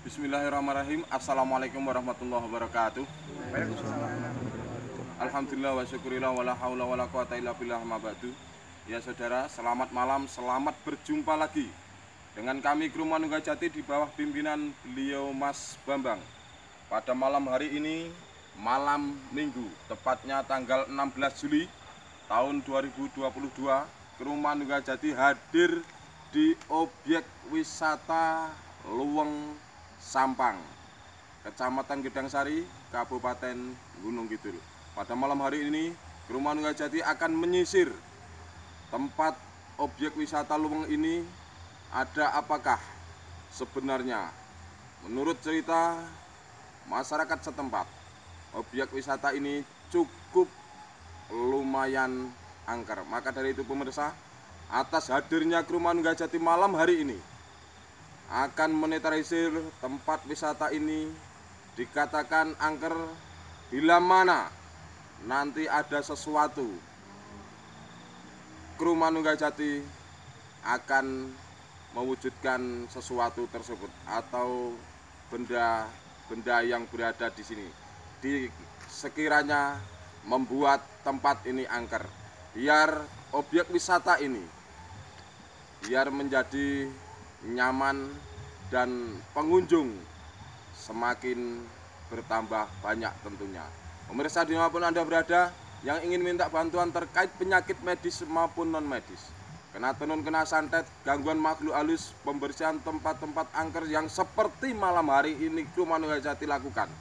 Bismillahirrahmanirrahim. Assalamualaikum warahmatullahi wabarakatuh. Alhamdulillah wa syukurillah wa la haula wa la quwata illa billah ma ba'du. Ya saudara, selamat malam, selamat berjumpa lagi dengan kami kru Manunggajati di bawah pimpinan beliau Mas Bambang. Pada malam hari ini, malam Minggu, tepatnya tanggal 16 Juli tahun 2022, kru Manunggajati hadir di objek wisata Luweng Sampang, Kecamatan Gedangsari, Kabupaten Gunung Kidul. Pada malam hari ini, kru Manunggajati akan menyisir tempat objek wisata Luweng ini. Ada apakah sebenarnya? Menurut cerita masyarakat setempat, objek wisata ini cukup lumayan angker. Maka dari itu pemirsa, atas hadirnya kru Manunggajati malam hari ini akan menetralisir tempat wisata ini, dikatakan angker bila mana nanti ada sesuatu, kru Manunggajati akan mewujudkan sesuatu tersebut atau benda yang berada di sini sekiranya membuat tempat ini angker, biar objek wisata ini biar menjadi nyaman dan pengunjung semakin bertambah banyak tentunya. Pemirsa dimanapun Anda berada yang ingin minta bantuan terkait penyakit medis maupun non medis, kena tenun, kena santet, gangguan makhluk halus, pembersihan tempat-tempat angker yang seperti malam hari ini kru Manunggajati lakukan,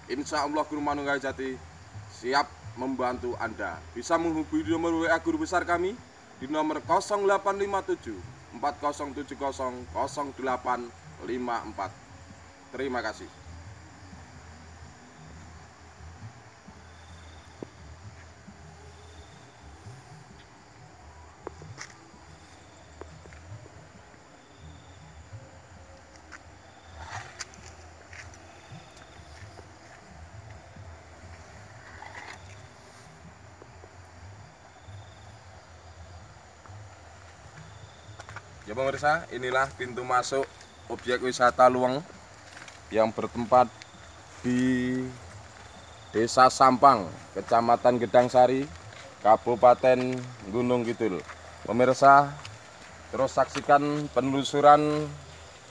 insya Allah kru Manunggajati siap membantu Anda. Bisa menghubungi nomor WA guru besar kami di nomor 0857 4070 0854. Terima kasih. Ya pemirsa, inilah pintu masuk objek wisata Luweng yang bertempat di Desa Sampang, Kecamatan Gedangsari, Kabupaten Gunung Kidul. Pemirsa, terus saksikan penelusuran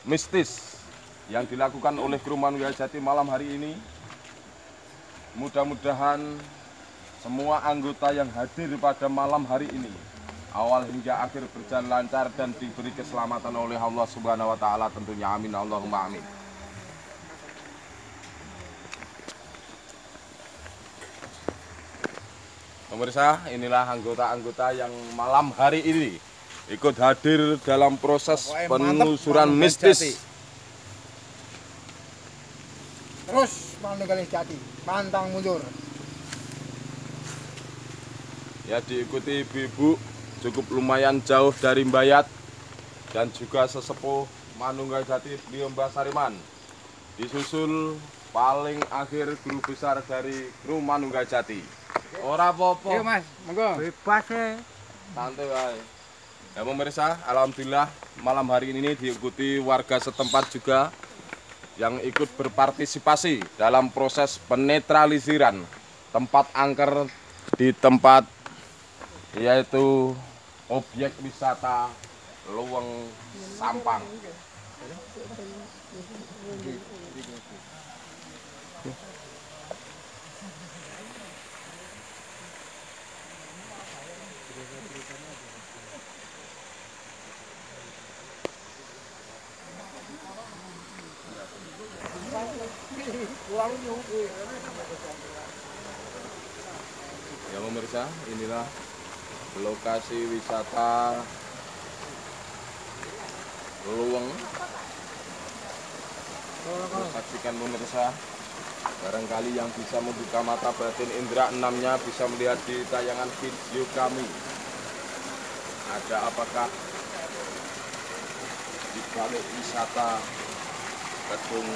mistis yang dilakukan oleh kru Manunggajati malam hari ini. Mudah-mudahan semua anggota yang hadir pada malam hari ini awal hingga akhir berjalan lancar dan diberi keselamatan oleh Allah Subhanahu wa taala tentunya. Amin Allahumma amin. Pemirsa, inilah anggota-anggota yang malam hari ini ikut hadir dalam proses penelusuran mistis. Terus Manunggajati, pantang mundur. Ya, diikuti ibu-ibu cukup lumayan jauh dari Mbayat dan juga sesepuh Manunggajati beliau Mbah Sariman. Disusul paling akhir guru besar dari kru Manunggajati. Ora apa-apa. Ayo Mas, monggo. Bebas ya. Santai wae. Ya pemirsa, alhamdulillah malam hari ini diikuti warga setempat juga yang ikut berpartisipasi dalam proses penetralisiran tempat angker di tempat yaitu objek wisata Luweng Sampang. Ya pemirsa, inilah lokasi wisata Luweng. Saksikan pemirsa, barangkali yang bisa membuka mata batin indera enamnya bisa melihat di tayangan video kami. Ada apakah di balik wisata Gedung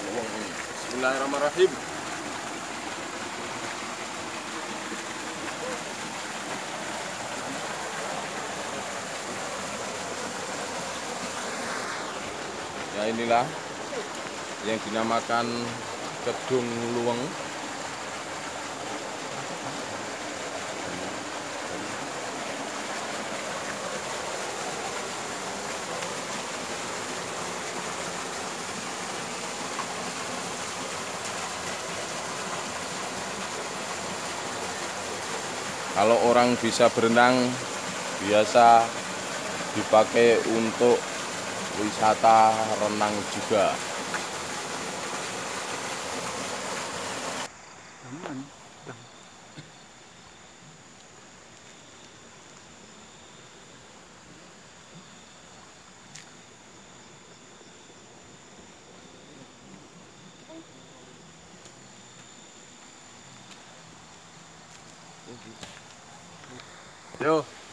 Luweng ini? Bismillahirrahmanirrahim. Ya inilah yang dinamakan Kedung Luweng. Kalau orang bisa berenang, biasa dipakai untuk wisata renang juga.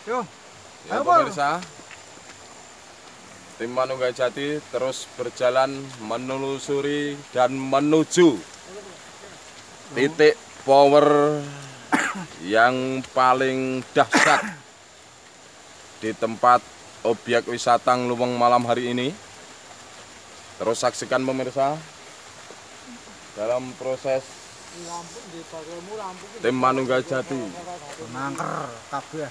Yo, ya pemirsa, tim Manunggajati terus berjalan menelusuri dan menuju titik power yang paling dahsyat di tempat objek wisata Luweng malam hari ini. Terus saksikan pemirsa dalam proses tim Manunggajati. Nangker kabeh.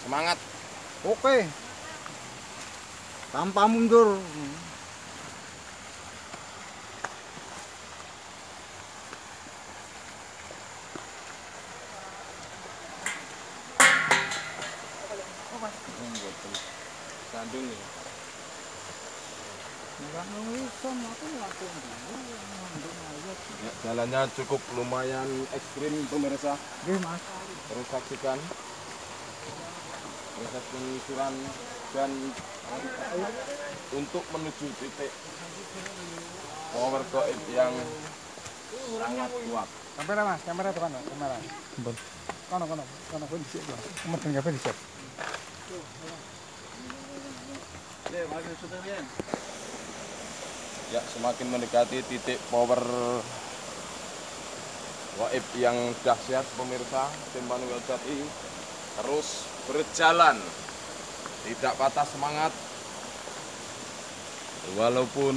Semangat. Oke. Tanpa mundur. Sandung nih. Ya, jalannya cukup lumayan ekstrim pemirsa. Nggih, Mas. Terus saksikan proses penyusuran dan untuk menuju titik power goib yang sangat kuat. Kamera, Mas. Kamera tekan, kamera. Kono pun dhisik, Bang. Kemudian kabeh dhisik. Ya, semakin mendekati titik power goib yang dahsyat pemirsa, tim Manunggajati terus berjalan, tidak patah semangat walaupun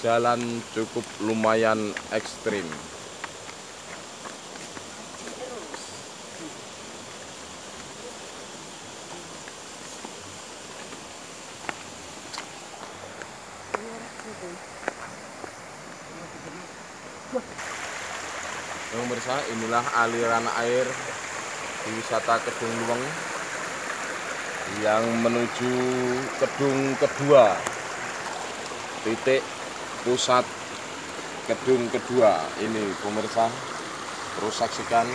jalan cukup lumayan ekstrim. Pemirsa, inilah aliran air di wisata Kedung Luweng yang menuju kedung kedua, titik pusat kedung kedua ini pemirsa. Terus saksikan.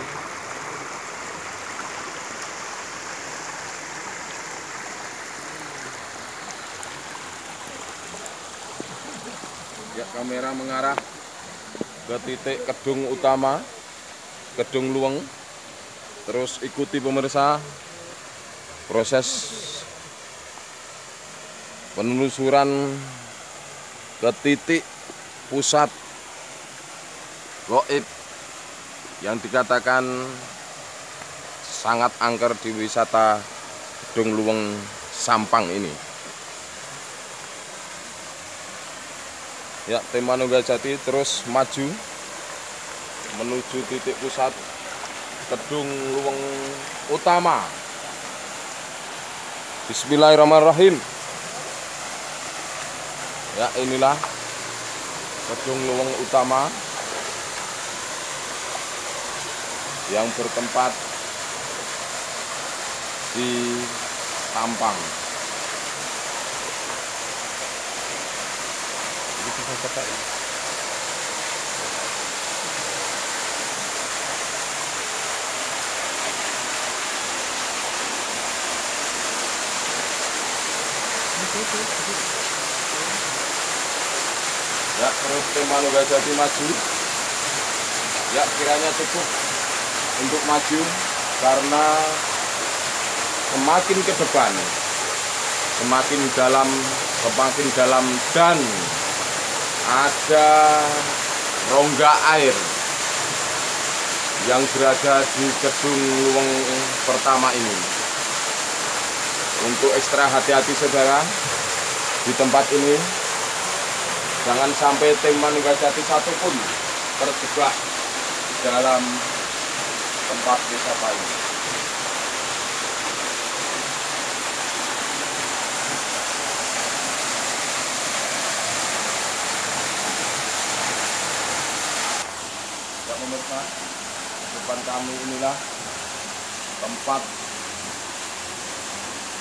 Ya, kamera mengarah ke titik kedung utama Kedung Luweng. Terus ikuti pemirsa proses penelusuran ke titik pusat goib yang dikatakan sangat angker di wisata Kedung Luweng Sampang ini. Ya, tim Manunggajati terus maju menuju titik pusat Kedung Luweng utama. Bismillahirrahmanirrahim. Ya, inilah Kedung Luweng utama yang bertempat di Sampang. Ini bisa cepat. Ya, terus tim Manunggajati maju. Ya, kiranya cukup untuk maju karena semakin ke depan semakin dalam dan ada rongga air yang berada di gedung luweng pertama ini. Untuk ekstra hati-hati saudara, di tempat ini jangan sampai tim Manunggal-Jati satupun terjebak dalam tempat wisata ini. Ya pemirsa, depan kami inilah tempat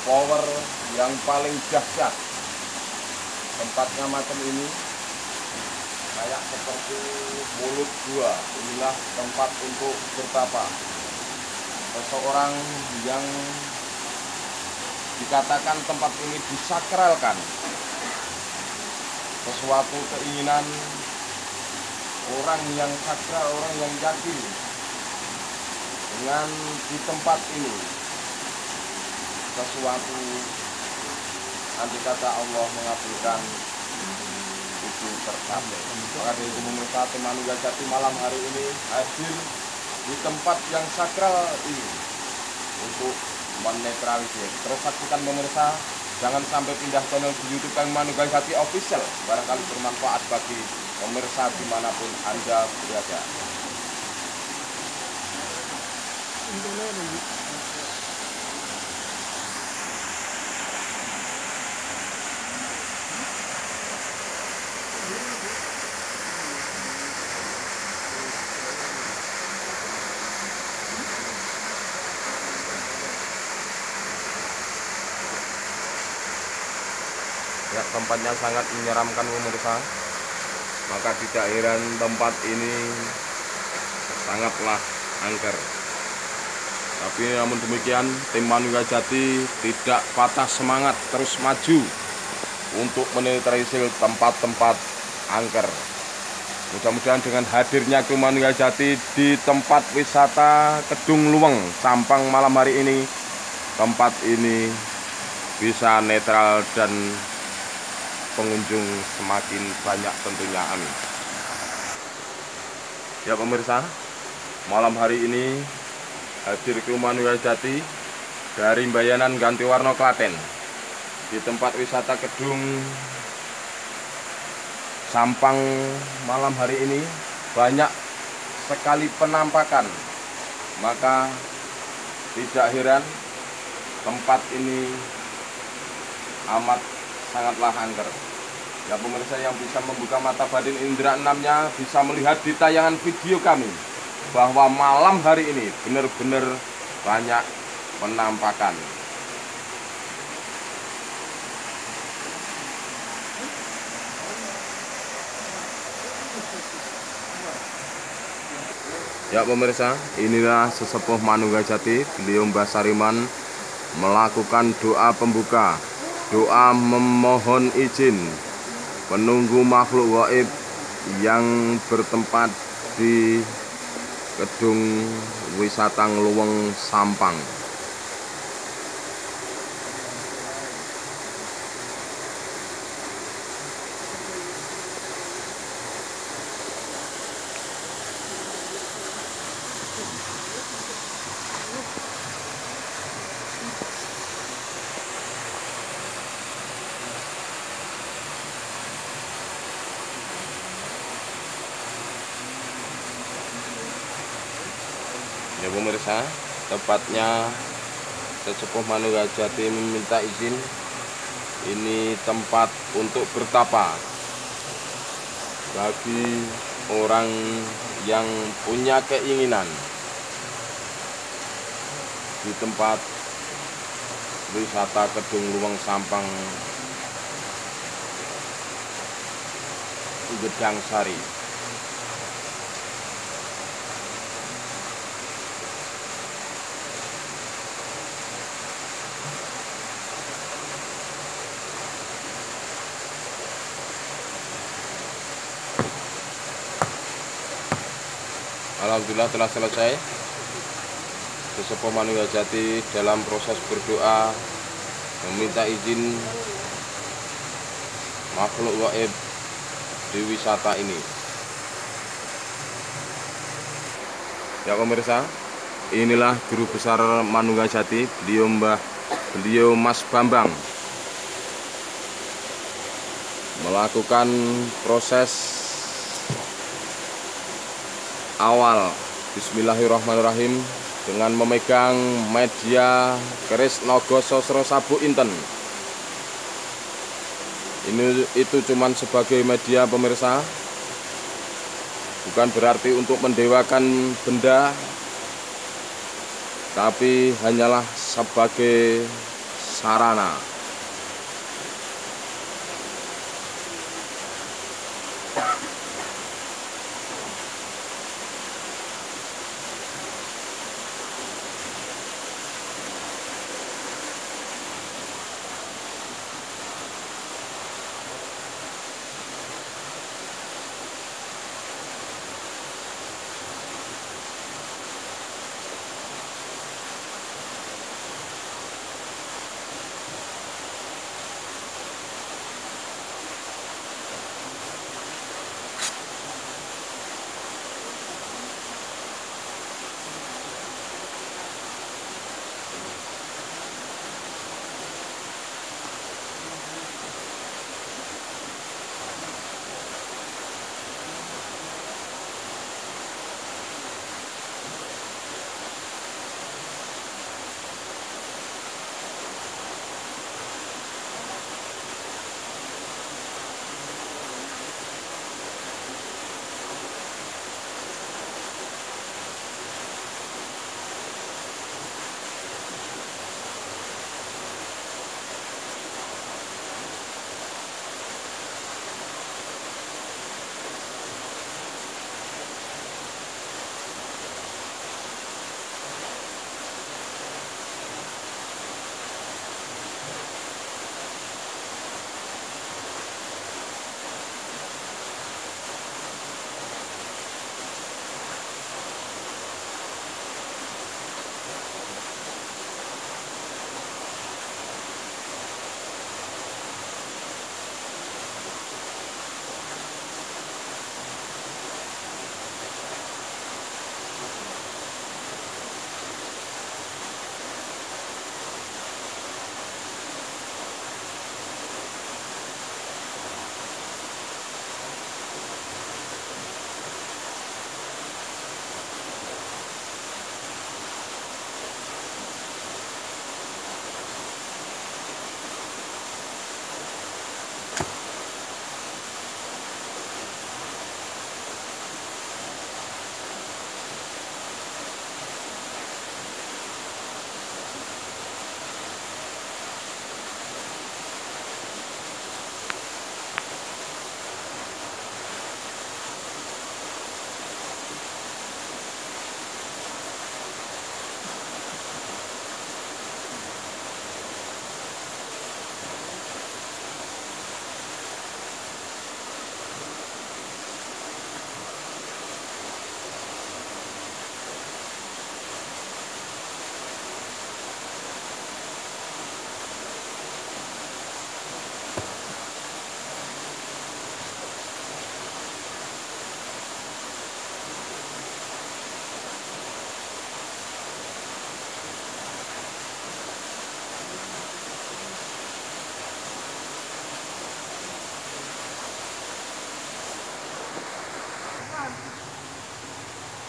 power yang paling dahsyat. Tempatnya macam ini kayak seperti mulut gua. Inilah tempat untuk bertapa. Seseorang yang dikatakan tempat ini disakralkan, sesuatu keinginan orang yang sakral, orang yang yakin dengan di tempat ini sesuatu, andai kata Allah mengabulkan itu tercapai. Maka dari itu pemirsa, tim Manunggal-Jati malam hari ini hadir di tempat yang sakral ini untuk menetralisir. Terus saksikan pemirsa, jangan sampai pindah channel di YouTube kami Manunggal-Jati Official, barangkali bermanfaat bagi pemirsa dimanapun Anda berada. Ya, tempatnya sangat menyeramkan pemirsa. Maka tidak heran tempat ini sangatlah angker. Tapi namun demikian, tim Manunggal-Jati tidak patah semangat, terus maju untuk menetralisir tempat-tempat angker. Mudah-mudahan dengan hadirnya kru Manunggal-Jati di tempat wisata Kedung Luweng Sampang malam hari ini, tempat ini bisa netral dan pengunjung semakin banyak tentunya, amin. Ya pemirsa, malam hari ini hadir kru Manunggal-Jati dari Bayanan Gantiwarna Klaten di tempat wisata Kedung Sampang malam hari ini. Banyak sekali penampakan, maka tidak heran tempat ini amat sangatlah angker. Ya pemirsa yang bisa membuka mata batin indera enamnya bisa melihat di tayangan video kami bahwa malam hari ini benar-benar banyak penampakan. Ya pemirsa, inilah sesepuh Manunggal-Jati, beliau Mbah Sariman melakukan doa pembuka, doa memohon izin penunggu makhluk gaib yang bertempat di Gedung Wisata Luweng Sampang. Ya pemirsa, tepatnya sesepuh Manunggal-Jati meminta izin, ini tempat untuk bertapa bagi orang yang punya keinginan di tempat wisata Kedung Luweng Sampang Gedang Sari. Alhamdulillah telah selesai. Sesepuh Manunggal-Jati dalam proses berdoa meminta izin makhluk gaib di wisata ini. Ya pemirsa, inilah Guru Besar Manunggajati, beliau Mas Bambang, melakukan proses awal Bismillahirrahmanirrahim dengan memegang media keris Naga Sasra Sabu Inten. Itu cuman sebagai media pemirsa, bukan berarti untuk mendewakan benda, tapi hanyalah sebagai sarana.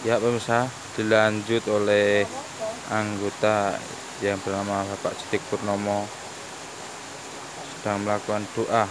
Ya pemirsa, dilanjut oleh anggota yang bernama Bapak Sidik Purnomo sedang melakukan doa.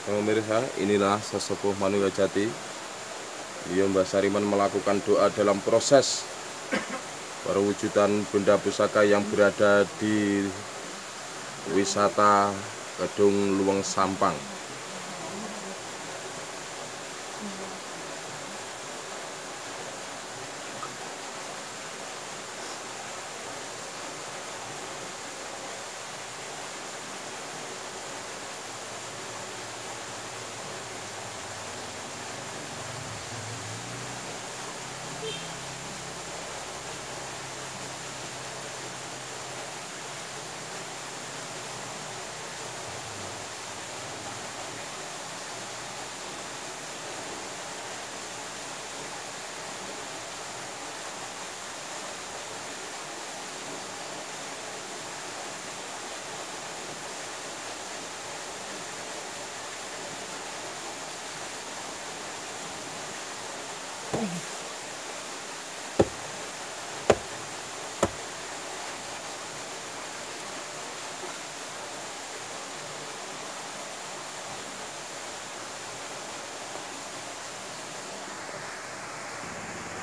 Pemirsa, inilah sesepuh Manugajati. Beliau Mbah Sariman melakukan doa dalam proses perwujudan benda pusaka yang berada di wisata Kedung Luweng Sampang.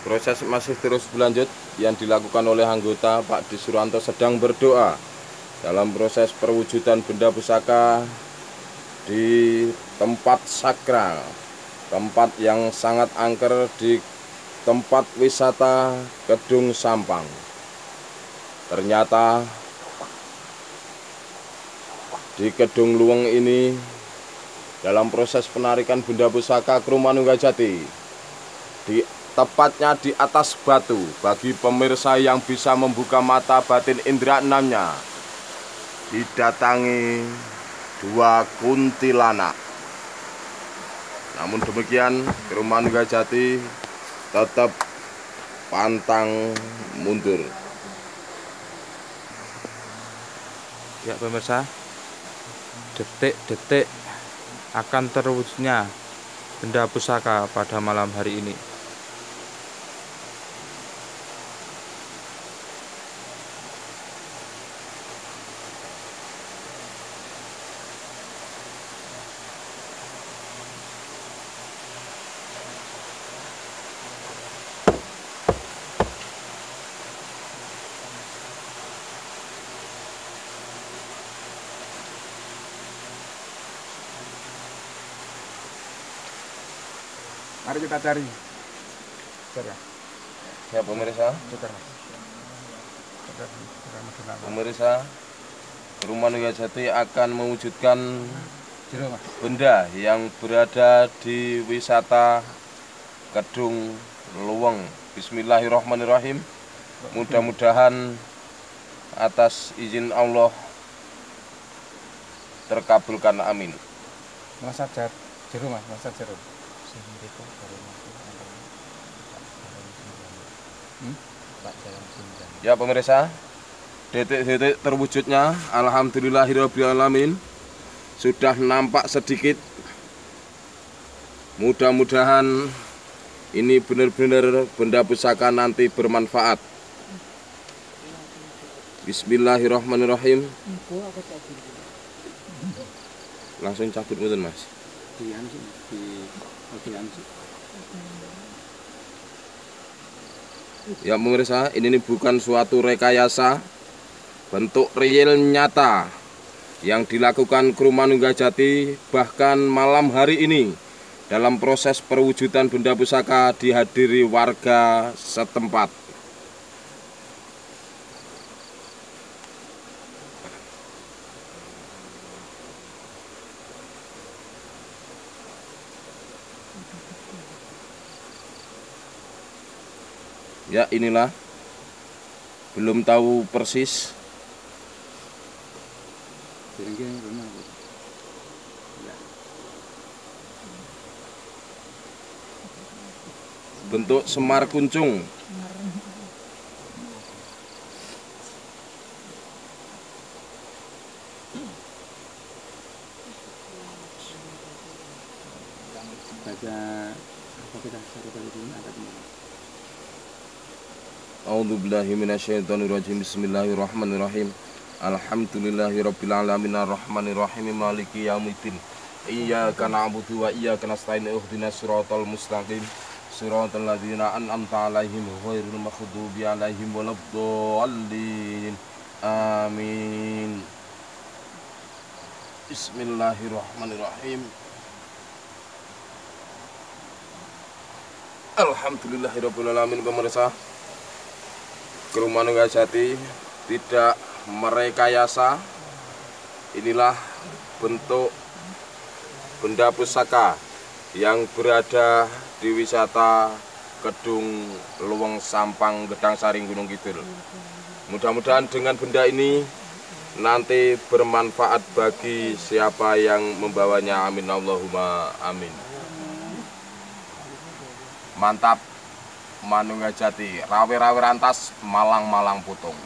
Proses masih terus berlanjut yang dilakukan oleh anggota. Pak Di Suranto sedang berdoa dalam proses perwujudan benda pusaka di tempat sakral, tempat yang sangat angker di tempat wisata Kedung Sampang. Ternyata di Kedung Luweng ini dalam proses penarikan benda pusaka Kru Manugajati tepatnya di atas batu. Bagi pemirsa yang bisa membuka mata batin indera enamnya, didatangi dua kuntilanak. Namun demikian, Kru Manugajati tetap pantang mundur. Ya pemirsa, detik-detik akan terwujudnya benda pusaka pada malam hari ini. Mari kita cari. Coba. Ya pemirsa, pemirsa, Kru Manugajati akan mewujudkan benda yang berada di wisata Kedung Luweng. Bismillahirrahmanirrahim. Mudah-mudahan atas izin Allah terkabulkan, amin. Mas Sajat jero Mas, Mas Sajat. Ya pemirsa, detik-detik terwujudnya alhamdulillahirobbilalamin sudah nampak sedikit. Mudah-mudahan ini benar-benar benda pusaka nanti bermanfaat. Bismillahirrahmanirrahim. Langsung cabut mboten Mas. Ya pemirsa, ini bukan suatu rekayasa, bentuk real nyata yang dilakukan Kru Manugajati bahkan malam hari ini dalam proses perwujudan benda pusaka dihadiri warga setempat. Ya inilah, belum tahu persis. Bentuk semar kuncung. Baca apa kita cari kali ini angkat ini. A'udzubillahi minasyaitonirrajim. Bismillahirrahmanirrahim. Alhamdulillahirabbil alamin arrahmanirrahim maliki yaumiddin. Iyyaka na'budu wa iyyaka nasta'in ihdinas siratal mustaqim siratal ladzina an'amta 'alaihim ghairil maghdubi 'alaihim waladdallin. Amin. Bismillahirrahmanirrahim. Alhamdulillahirabbil alamin. Pemirsa, Grup Manunggal Jati tidak merekayasa. Inilah bentuk benda pusaka yang berada di wisata Kedung Luweng Sampang, Gedang Saring, Gunung Kidul. Mudah-mudahan dengan benda ini nanti bermanfaat bagi siapa yang membawanya. Amin Allahumma amin. Mantap. Manunggal Jati, rawe-rawe rantas, malang-malang putung.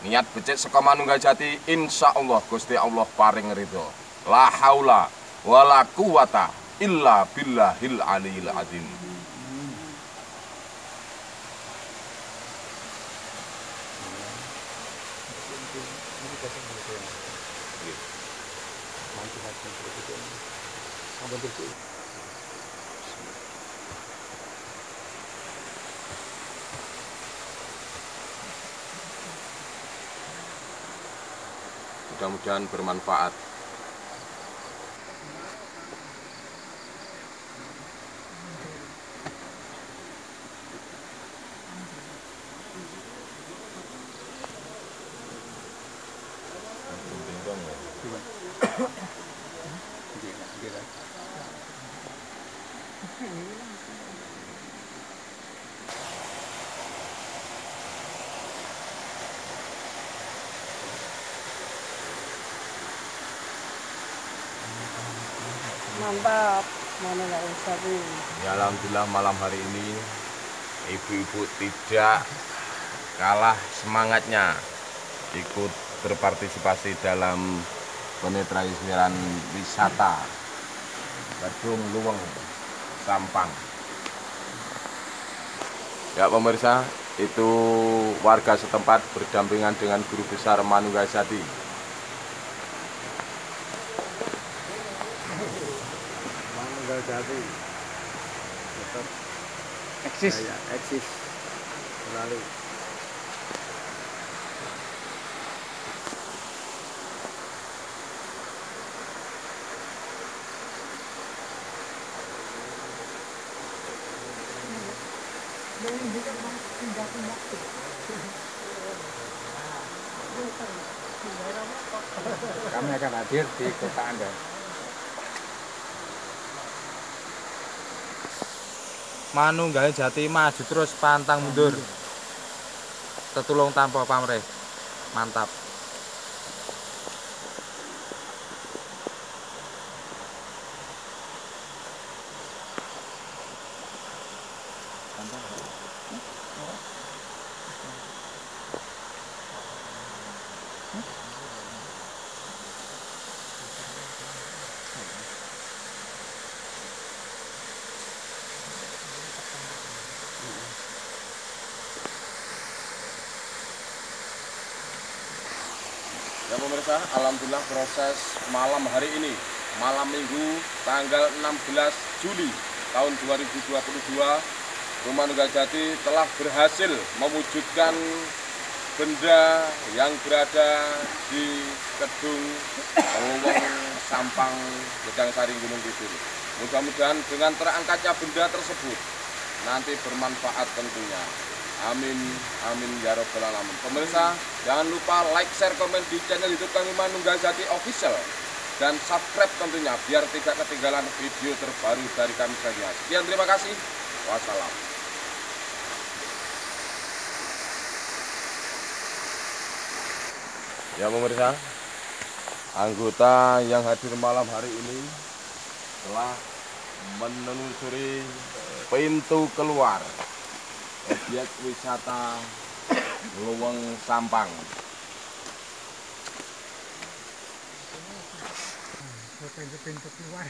Niat becik saka Manunggal Jati, insya Allah Gusti Allah paring ridho. La haula wala quwata illa billahil aliyil azim. Mudah-mudahan bermanfaat. Mantap, mana nggak usah tuh. Ya, alhamdulillah malam hari ini ibu-ibu tidak kalah semangatnya ikut berpartisipasi dalam penetrasiran wisata Kedung Luweng Sampang. Ya pemirsa, itu warga setempat berdampingan dengan Guru Besar Manunggal Jati. Manunggal Jati tetap Eksis. eksis selalu. Kami akan hadir di kota Anda. Manunggal Jati maju terus, pantang mundur. Tetulung tanpa pamrih. Mantap. Ya pemirsa, alhamdulillah proses malam hari ini, malam Minggu tanggal 16 Juli tahun 2022, Grup Manunggal Jati telah berhasil mewujudkan benda yang berada di Kedung Luweng Sampang, Gedang Saring, Gunung Kidul. Mudah-mudahan dengan terangkatnya benda tersebut nanti bermanfaat tentunya. Amin, amin ya robbal alamin. Pemirsa, jangan lupa like, share, komen di channel YouTube kami Manunggal Jati Official dan subscribe tentunya biar tidak ketinggalan video terbaru dari kami selanjutnya. Sekian, terima kasih. Wassalam. Ya pemirsa, anggota yang hadir malam hari ini telah menelusuri pintu keluar objek wisata Luweng Sampang. Pintu keluar.